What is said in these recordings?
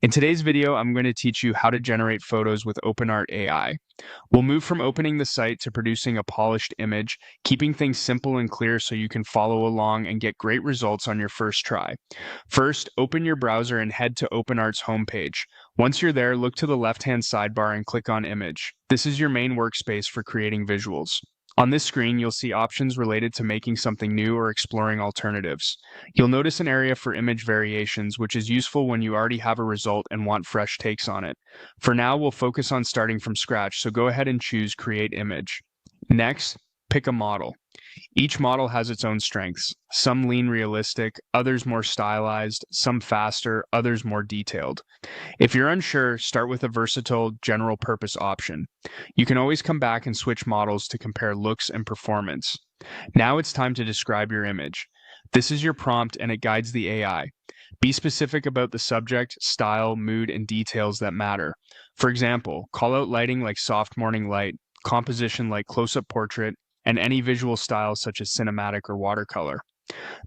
In today's video, I'm going to teach you how to generate photos with OpenArt AI. We'll move from opening the site to producing a polished image, keeping things simple and clear so you can follow along and get great results on your first try. First, open your browser and head to OpenArt's homepage. Once you're there, look to the left-hand sidebar and click on Image. This is your main workspace for creating visuals. On this screen, you'll see options related to making something new or exploring alternatives. You'll notice an area for image variations, which is useful when you already have a result and want fresh takes on it. For now, we'll focus on starting from scratch, so go ahead and choose Create Image. Next, pick a model. Each model has its own strengths. Some lean realistic, others more stylized, some faster, others more detailed. If you're unsure, start with a versatile, general purpose option. You can always come back and switch models to compare looks and performance. Now it's time to describe your image. This is your prompt and it guides the AI. Be specific about the subject, style, mood, and details that matter. For example, call out lighting like soft morning light, composition like close-up portrait, and any visual style such as cinematic or watercolor.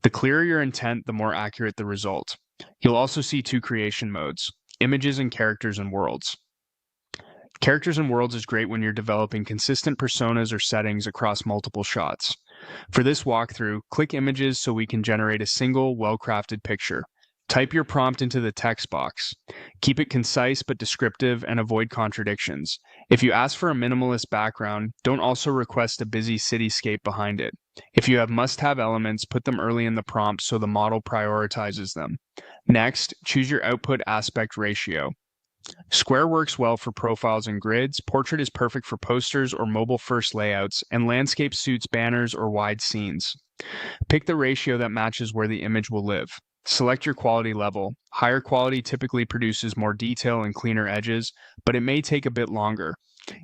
The clearer your intent, the more accurate the result. You'll also see two creation modes: images and characters and worlds. Characters and worlds is great when you're developing consistent personas or settings across multiple shots. For this walkthrough, click Images so we can generate a single, well-crafted picture. Type your prompt into the text box. Keep it concise but descriptive and avoid contradictions. If you ask for a minimalist background, don't also request a busy cityscape behind it. If you have must-have elements, put them early in the prompt so the model prioritizes them. Next, choose your output aspect ratio. Square works well for profiles and grids, portrait is perfect for posters or mobile-first layouts, and landscape suits banners or wide scenes. Pick the ratio that matches where the image will live. Select your quality level. Higher quality typically produces more detail and cleaner edges, but it may take a bit longer.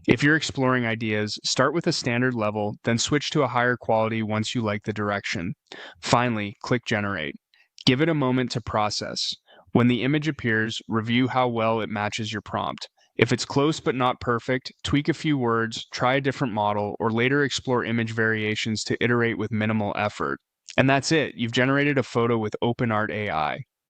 If you're exploring ideas, start with a standard level, then switch to a higher quality once you like the direction. Finally, click Generate. Give it a moment to process. When the image appears, review how well it matches your prompt. If it's close but not perfect, tweak a few words, try a different model, or later explore image variations to iterate with minimal effort. And that's it. You've generated a photo with OpenArt AI.